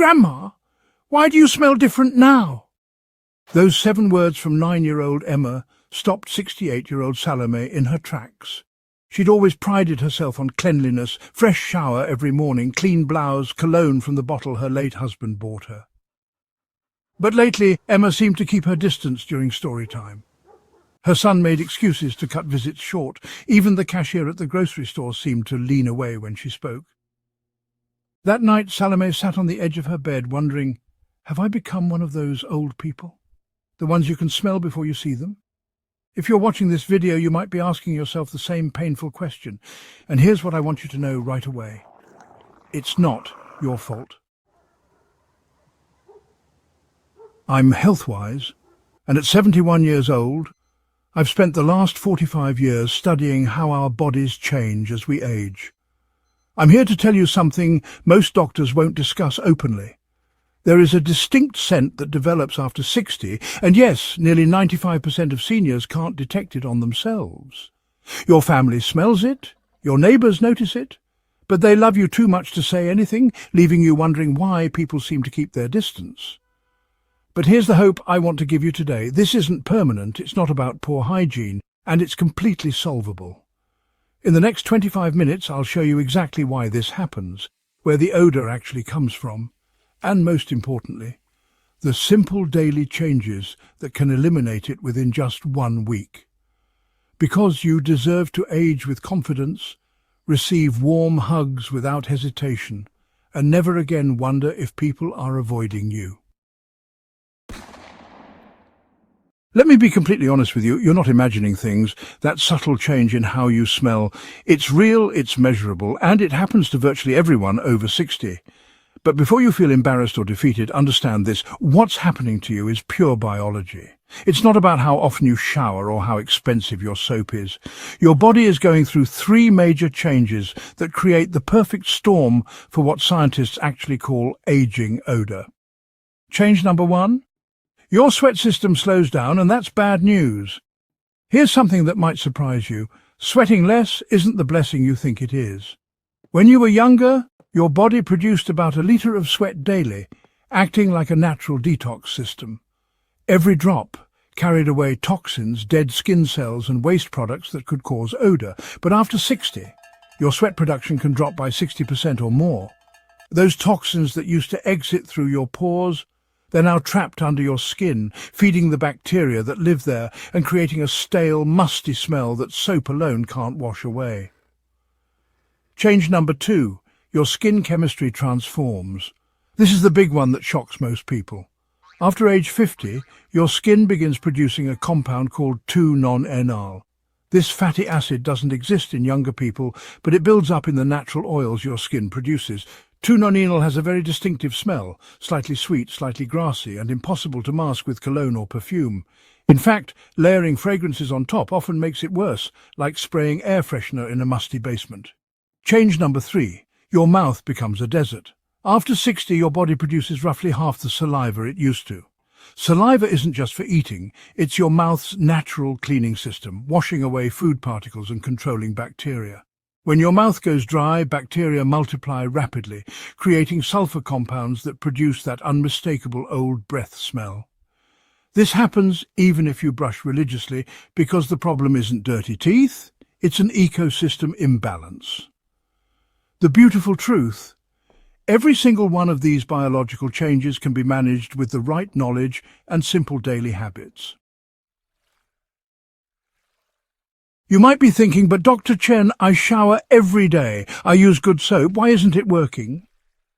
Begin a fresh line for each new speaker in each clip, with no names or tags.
Grandma, why do you smell different now?" Those 7 words from 9-year-old Emma stopped 68-year-old Salome in her tracks. She'd always prided herself on cleanliness, fresh shower every morning, clean blouse, cologne from the bottle her late husband bought her. But lately, Emma seemed to keep her distance during story time. Her son made excuses to cut visits short. Even the cashier at the grocery store seemed to lean away when she spoke. That night, Salome sat on the edge of her bed, wondering, have I become one of those old people? The ones you can smell before you see them? If you're watching this video, you might be asking yourself the same painful question. And here's what I want you to know right away. It's not your fault. I'm health-wise, and at 71 years old, I've spent the last 45 years studying how our bodies change as we age. I'm here to tell you something most doctors won't discuss openly. There is a distinct scent that develops after 60, and yes, nearly 95% of seniors can't detect it on themselves. Your family smells it, your neighbours notice it, but they love you too much to say anything, leaving you wondering why people seem to keep their distance. But here's the hope I want to give you today. This isn't permanent, it's not about poor hygiene, and it's completely solvable. In the next 25 minutes, I'll show you exactly why this happens, where the odour actually comes from, and most importantly, the simple daily changes that can eliminate it within just 1 week. Because you deserve to age with confidence, receive warm hugs without hesitation, and never again wonder if people are avoiding you. Let me be completely honest with you, you're not imagining things. That subtle change in how you smell, it's real, it's measurable, and it happens to virtually everyone over 60. But before you feel embarrassed or defeated, understand this. What's happening to you is pure biology. It's not about how often you shower or how expensive your soap is. Your body is going through 3 major changes that create the perfect storm for what scientists actually call aging odour. Change number 1. Your sweat system slows down, and that's bad news. Here's something that might surprise you. Sweating less isn't the blessing you think it is. When you were younger, your body produced about 1 litre of sweat daily, acting like a natural detox system. Every drop carried away toxins, dead skin cells and waste products that could cause odour. But after 60, your sweat production can drop by 60% or more. Those toxins that used to exit through your pores, they're now trapped under your skin, feeding the bacteria that live there and creating a stale, musty smell that soap alone can't wash away. Change number 2. Your skin chemistry transforms. This is the big one that shocks most people. After age 50, your skin begins producing a compound called 2-non-enal. This fatty acid doesn't exist in younger people, but it builds up in the natural oils your skin produces. 2-non-enal has a very distinctive smell, slightly sweet, slightly grassy, and impossible to mask with cologne or perfume. In fact, layering fragrances on top often makes it worse, like spraying air freshener in a musty basement. Change number 3. Your mouth becomes a desert. After 60, your body produces roughly half the saliva it used to. Saliva isn't just for eating, it's your mouth's natural cleaning system, washing away food particles and controlling bacteria. When your mouth goes dry, bacteria multiply rapidly, creating sulfur compounds that produce that unmistakable old breath smell. This happens even if you brush religiously, because the problem isn't dirty teeth, it's an ecosystem imbalance. The beautiful truth: every single one of these biological changes can be managed with the right knowledge and simple daily habits. You might be thinking, but Dr. Chen, I shower every day. I use good soap. Why isn't it working?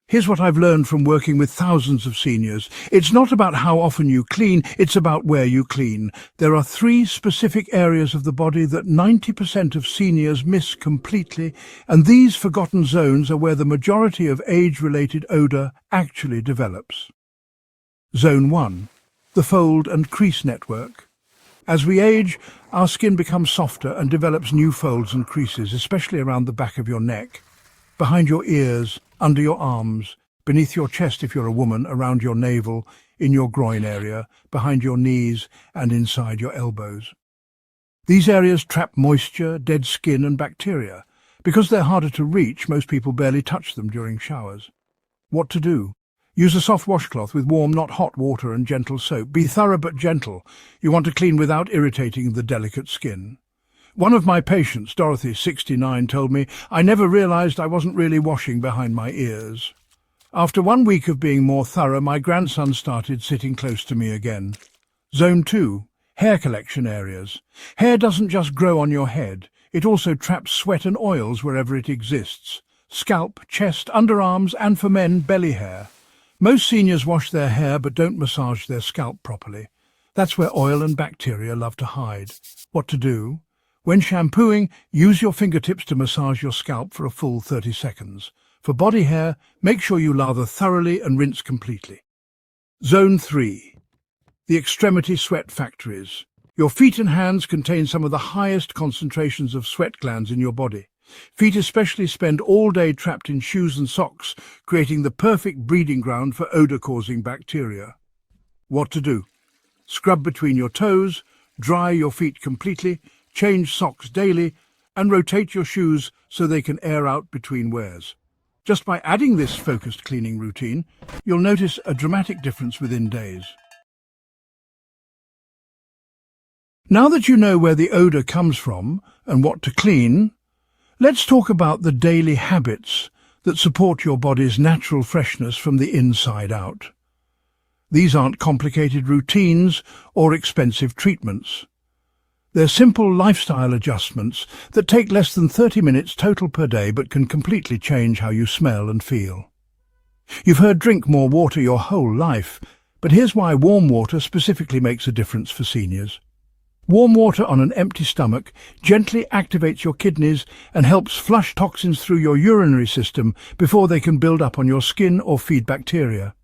Here's what I've learned from working with thousands of seniors. It's not about how often you clean, it's about where you clean. There are 3 specific areas of the body that 90% of seniors miss completely, and these forgotten zones are where the majority of age-related odour actually develops. Zone 1. The fold and crease network. As we age, our skin becomes softer and develops new folds and creases, especially around the back of your neck, behind your ears, under your arms, beneath your chest if you're a woman, around your navel, in your groin area, behind your knees and inside your elbows. These areas trap moisture, dead skin and bacteria. Because they're harder to reach, most people barely touch them during showers. What to do? Use a soft washcloth with warm, not hot water and gentle soap. Be thorough but gentle. You want to clean without irritating the delicate skin. One of my patients, Dorothy, 69, told me, "I never realized I wasn't really washing behind my ears." After 1 week of being more thorough, my grandson started sitting close to me again. Zone 2. Hair collection areas. Hair doesn't just grow on your head. It also traps sweat and oils wherever it exists. Scalp, chest, underarms, and for men, belly hair. Most seniors wash their hair but don't massage their scalp properly. That's where oil and bacteria love to hide. What to do? When shampooing, use your fingertips to massage your scalp for a full 30 seconds. For body hair, make sure you lather thoroughly and rinse completely. Zone 3. The extremity sweat factories. Your feet and hands contain some of the highest concentrations of sweat glands in your body. Feet especially spend all day trapped in shoes and socks, creating the perfect breeding ground for odor-causing bacteria. What to do? Scrub between your toes, dry your feet completely, change socks daily, and rotate your shoes so they can air out between wears. Just by adding this focused cleaning routine, you'll notice a dramatic difference within days. Now that you know where the odor comes from and what to clean, let's talk about the daily habits that support your body's natural freshness from the inside out. These aren't complicated routines or expensive treatments. They're simple lifestyle adjustments that take less than 30 minutes total per day but can completely change how you smell and feel. You've heard drink more water your whole life, but here's why warm water specifically makes a difference for seniors. Warm water on an empty stomach gently activates your kidneys and helps flush toxins through your urinary system before they can build up on your skin or feed bacteria.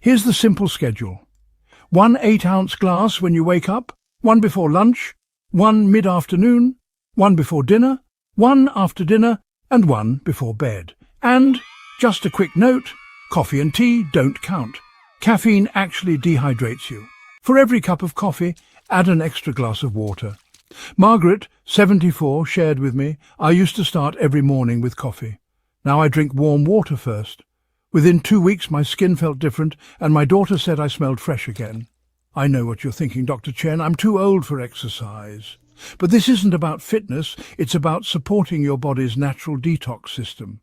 Here's the simple schedule. 1 8-ounce glass when you wake up, 1 before lunch, 1 mid-afternoon, 1 before dinner, 1 after dinner, and 1 before bed. And, just a quick note, coffee and tea don't count. Caffeine actually dehydrates you. For every cup of coffee, add an extra glass of water. Margaret, 74, shared with me, "I used to start every morning with coffee. Now I drink warm water first. Within 2 weeks my skin felt different and my daughter said I smelled fresh again." I know what you're thinking, Dr. Chen, I'm too old for exercise. But this isn't about fitness, it's about supporting your body's natural detox system.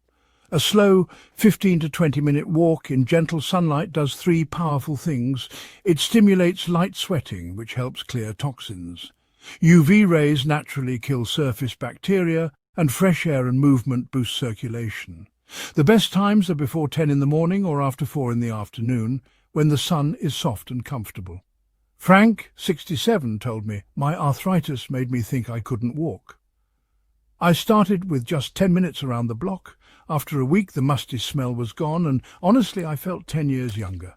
A slow 15 to 20-minute walk in gentle sunlight does 3 powerful things. It stimulates light sweating, which helps clear toxins. UV rays naturally kill surface bacteria, and fresh air and movement boost circulation. The best times are before 10 in the morning or after 4 in the afternoon, when the sun is soft and comfortable. Frank, 67, told me, "My arthritis made me think I couldn't walk. I started with just 10 minutes around the block. After a week the musty smell was gone and honestly I felt 10 years younger."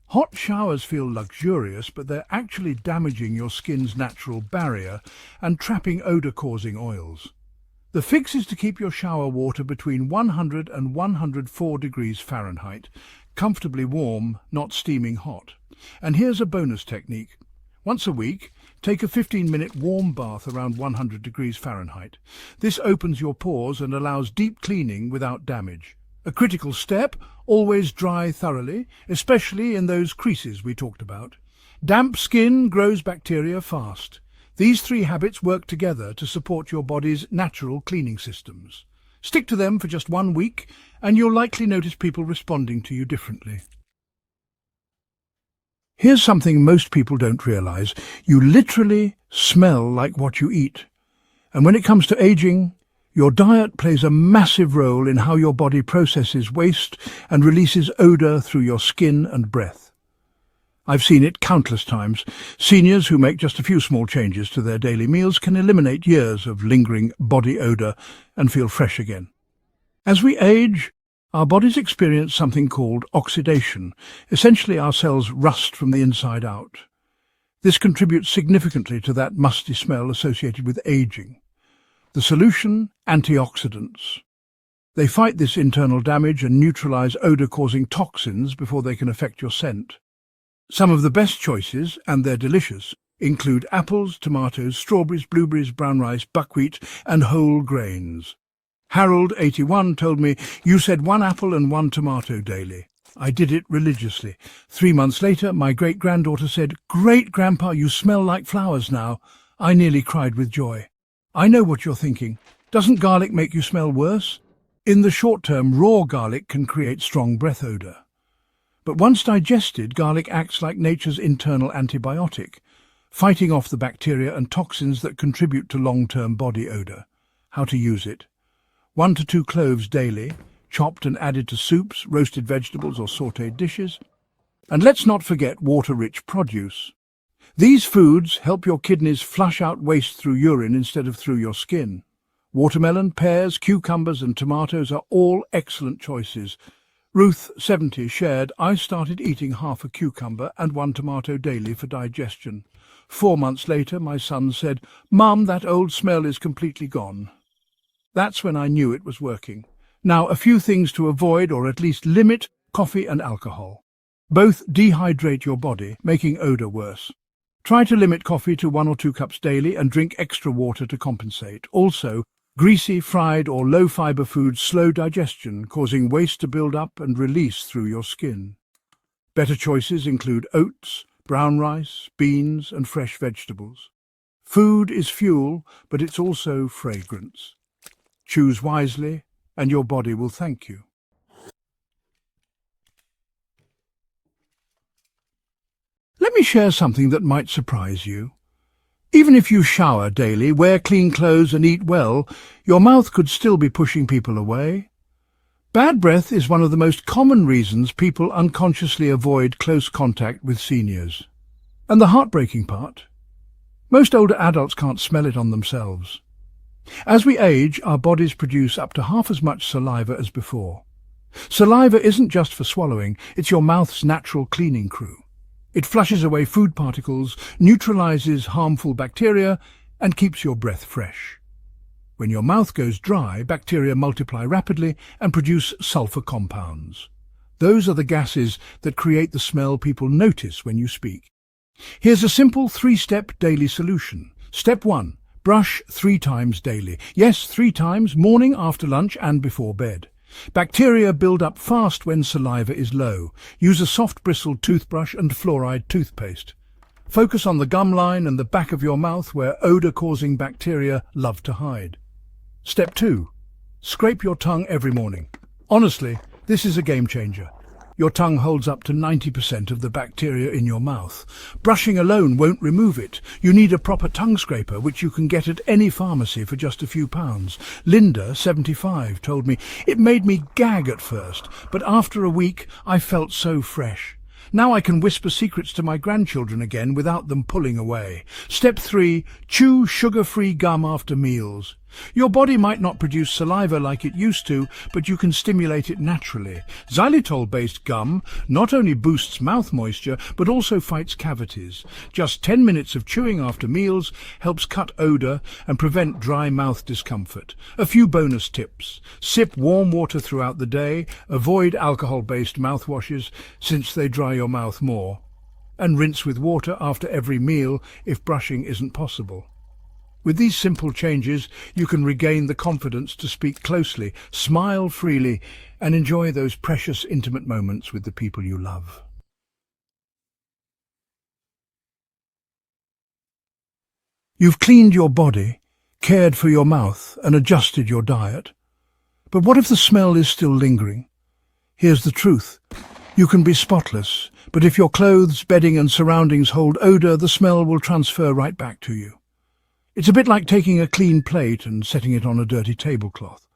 Hot showers feel luxurious, but they're actually damaging your skin's natural barrier and trapping odor-causing oils. The fix is to keep your shower water between 100 and 104 degrees Fahrenheit, comfortably warm, not steaming hot. And here's a bonus technique. Once a week, take a 15-minute warm bath around 100 degrees Fahrenheit. This opens your pores and allows deep cleaning without damage. A critical step, always dry thoroughly, especially in those creases we talked about. Damp skin grows bacteria fast. These 3 habits work together to support your body's natural cleaning systems. Stick to them for just 1 week, and you'll likely notice people responding to you differently. Here's something most people don't realize. You literally smell like what you eat. And when it comes to aging, your diet plays a massive role in how your body processes waste and releases odor through your skin and breath. I've seen it countless times. Seniors who make just a few small changes to their daily meals can eliminate years of lingering body odor and feel fresh again. As we age, our bodies experience something called oxidation. Essentially, our cells rust from the inside out. This contributes significantly to that musty smell associated with aging. The solution? Antioxidants. They fight this internal damage and neutralize odor-causing toxins before they can affect your scent. Some of the best choices, and they're delicious, include apples, tomatoes, strawberries, blueberries, brown rice, buckwheat, and whole grains. Harold, 81, told me, "You said 1 apple and 1 tomato daily." I did it religiously. 3 months later, my great-granddaughter said, "Great Grandpa, you smell like flowers now." I nearly cried with joy. I know what you're thinking. Doesn't garlic make you smell worse? In the short term, raw garlic can create strong breath odour. But once digested, garlic acts like nature's internal antibiotic, fighting off the bacteria and toxins that contribute to long-term body odour. How to use it? 1 to 2 cloves daily, chopped and added to soups, roasted vegetables or sautéed dishes. And let's not forget water-rich produce. These foods help your kidneys flush out waste through urine instead of through your skin. Watermelon, pears, cucumbers and tomatoes are all excellent choices. Ruth, 70, shared, "I started eating half a cucumber and 1 tomato daily for digestion. 4 months later, my son said, 'Mum, that old smell is completely gone.' That's when I knew it was working. Now, a few things to avoid or at least limit: coffee and alcohol. Both dehydrate your body, making odour worse. Try to limit coffee to 1 or 2 cups daily and drink extra water to compensate. Also, greasy, fried or low-fibre foods slow digestion, causing waste to build up and release through your skin. Better choices include oats, brown rice, beans and fresh vegetables. Food is fuel, but it's also fragrance. Choose wisely, and your body will thank you. Let me share something that might surprise you. Even if you shower daily, wear clean clothes and eat well, your mouth could still be pushing people away. Bad breath is one of the most common reasons people unconsciously avoid close contact with seniors. And the heartbreaking part? Most older adults can't smell it on themselves. As we age, our bodies produce up to half as much saliva as before. Saliva isn't just for swallowing, it's your mouth's natural cleaning crew. It flushes away food particles, neutralizes harmful bacteria, and keeps your breath fresh. When your mouth goes dry, bacteria multiply rapidly and produce sulfur compounds. Those are the gases that create the smell people notice when you speak. Here's a simple 3-step daily solution. Step 1. Brush 3 times daily. Yes, 3 times, morning, after lunch and before bed. Bacteria build up fast when saliva is low. Use a soft-bristled toothbrush and fluoride toothpaste. Focus on the gum line and the back of your mouth where odour-causing bacteria love to hide. Step 2. Scrape your tongue every morning. Honestly, this is a game-changer. Your tongue holds up to 90% of the bacteria in your mouth. Brushing alone won't remove it. You need a proper tongue scraper, which you can get at any pharmacy for just a few pounds. Linda, 75, told me, "It made me gag at first, but after a week I felt so fresh. Now I can whisper secrets to my grandchildren again without them pulling away." Step 3. Chew sugar-free gum after meals. Your body might not produce saliva like it used to, but you can stimulate it naturally. Xylitol-based gum not only boosts mouth moisture, but also fights cavities. Just 10 minutes of chewing after meals helps cut odour and prevent dry mouth discomfort. A few bonus tips. Sip warm water throughout the day. Avoid alcohol-based mouthwashes, since they dry your mouth more. And rinse with water after every meal if brushing isn't possible. With these simple changes, you can regain the confidence to speak closely, smile freely, and enjoy those precious intimate moments with the people you love. You've cleaned your body, cared for your mouth, and adjusted your diet. But what if the smell is still lingering? Here's the truth. You can be spotless, but if your clothes, bedding and surroundings hold odour, the smell will transfer right back to you. It's a bit like taking a clean plate and setting it on a dirty tablecloth.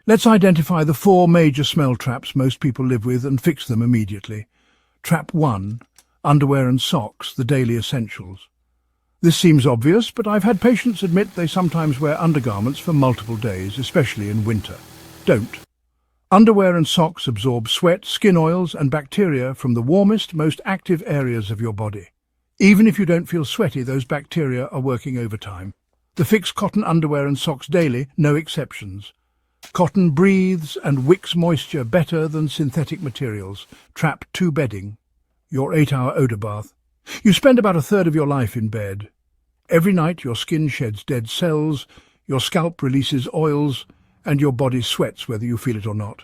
Let's identify the 4 major smell traps most people live with and fix them immediately. Trap 1. Underwear and socks, the daily essentials. This seems obvious, but I've had patients admit they sometimes wear undergarments for multiple days, especially in winter. Don't. Underwear and socks absorb sweat, skin oils and bacteria from the warmest, most active areas of your body. Even if you don't feel sweaty, those bacteria are working overtime. The fix cotton underwear and socks daily, no exceptions. Cotton breathes and wicks moisture better than synthetic materials. Trap 2. Bedding. Your 8-hour odour bath. You spend about a third of your life in bed. Every night your skin sheds dead cells, your scalp releases oils, and your body sweats whether you feel it or not.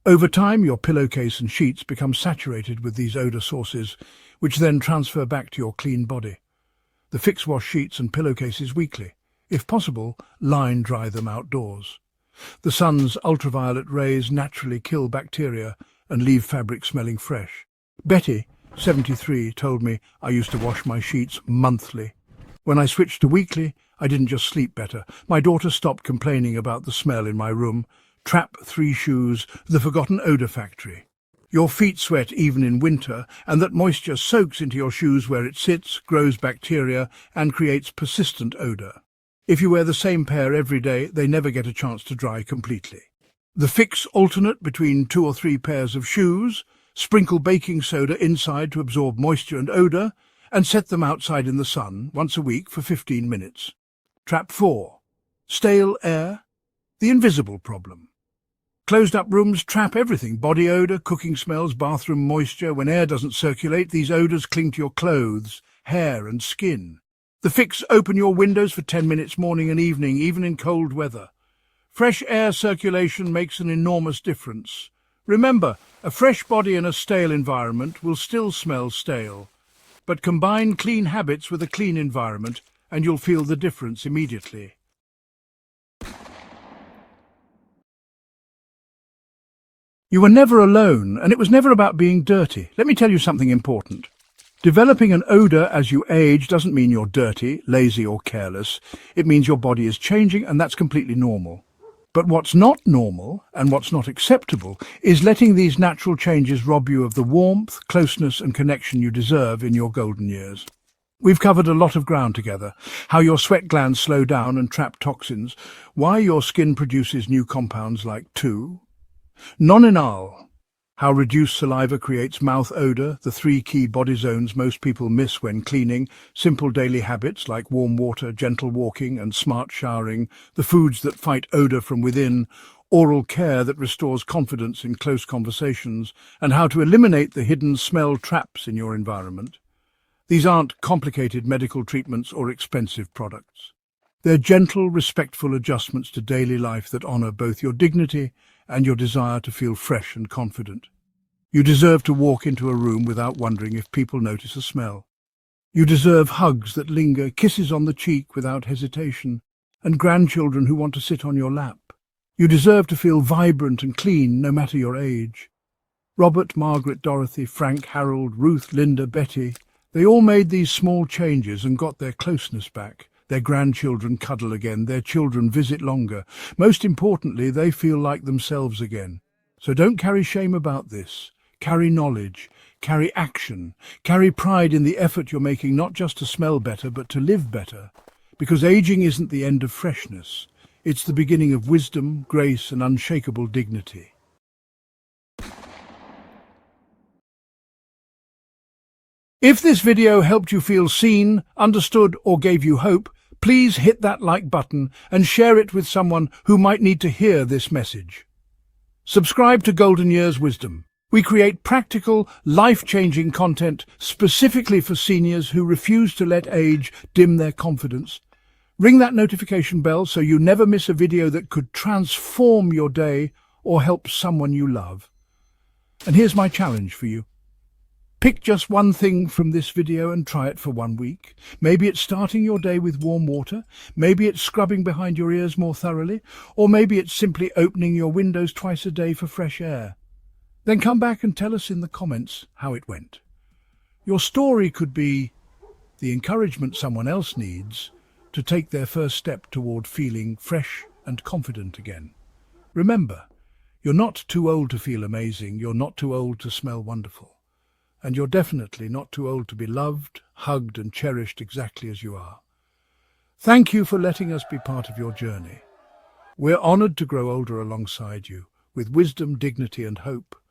Over time, your pillowcase and sheets become saturated with these odor sources, which then transfer back to your clean body. The fix wash sheets and pillowcases weekly. If possible, line dry them outdoors. The sun's ultraviolet rays naturally kill bacteria and leave fabric smelling fresh. Betty, 73, told me I used to wash my sheets monthly. When I switched to weekly, I didn't just sleep better. My daughter stopped complaining about the smell in my room. Trap 3 shoes, the forgotten odor factory. Your feet sweat even in winter, and that moisture soaks into your shoes where it sits, grows bacteria, and creates persistent odor. If you wear the same pair every day, they never get a chance to dry completely. The fix alternate between 2 or 3 pairs of shoes, sprinkle baking soda inside to absorb moisture and odor, and set them outside in the sun once a week for 15 minutes. Trap 4. Stale air, the invisible problem. Closed-up rooms trap everything: body odor, cooking smells, bathroom moisture. When air doesn't circulate, these odors cling to your clothes, hair and skin. The fix: open your windows for 10 minutes morning and evening, even in cold weather. Fresh air circulation makes an enormous difference. Remember, a fresh body in a stale environment will still smell stale. But combine clean habits with a clean environment and you'll feel the difference immediately. You were never alone, and it was never about being dirty. Let me tell you something important. Developing an odor as you age doesn't mean you're dirty, lazy or careless. It means your body is changing, and that's completely normal. But what's not normal, and what's not acceptable, is letting these natural changes rob you of the warmth, closeness and connection you deserve in your golden years. We've covered a lot of ground together: how your sweat glands slow down and trap toxins, why your skin produces new compounds like 2, nonenal, how reduced saliva creates mouth odor, the 3 key body zones most people miss when cleaning, simple daily habits like warm water, gentle walking and smart showering, the foods that fight odor from within, oral care that restores confidence in close conversations, and how to eliminate the hidden smell traps in your environment. These aren't complicated medical treatments or expensive products. They're gentle, respectful adjustments to daily life that honor both your dignity and your desire to feel fresh and confident. You deserve to walk into a room without wondering if people notice a smell. You deserve hugs that linger, kisses on the cheek without hesitation, and grandchildren who want to sit on your lap. You deserve to feel vibrant and clean no matter your age. Robert, Margaret, Dorothy, Frank, Harold, Ruth, Linda, Betty, they all made these small changes and got their closeness back. Their grandchildren cuddle again, their children visit longer. Most importantly, they feel like themselves again. So don't carry shame about this. Carry knowledge, carry action, carry pride in the effort you're making, not just to smell better, but to live better. Because aging isn't the end of freshness. It's the beginning of wisdom, grace, and unshakable dignity. If this video helped you feel seen, understood, or gave you hope, please hit that like button and share it with someone who might need to hear this message. Subscribe to Golden Years Wisdom. We create practical, life-changing content specifically for seniors who refuse to let age dim their confidence. Ring that notification bell so you never miss a video that could transform your day or help someone you love. And here's my challenge for you. Pick just one thing from this video and try it for 1 week. Maybe it's starting your day with warm water, maybe it's scrubbing behind your ears more thoroughly, or maybe it's simply opening your windows twice a day for fresh air. Then come back and tell us in the comments how it went. Your story could be the encouragement someone else needs to take their first step toward feeling fresh and confident again. Remember, you're not too old to feel amazing, you're not too old to smell wonderful. And you're definitely not too old to be loved, hugged and cherished exactly as you are. Thank you for letting us be part of your journey. We're honored to grow older alongside you, with wisdom, dignity and hope.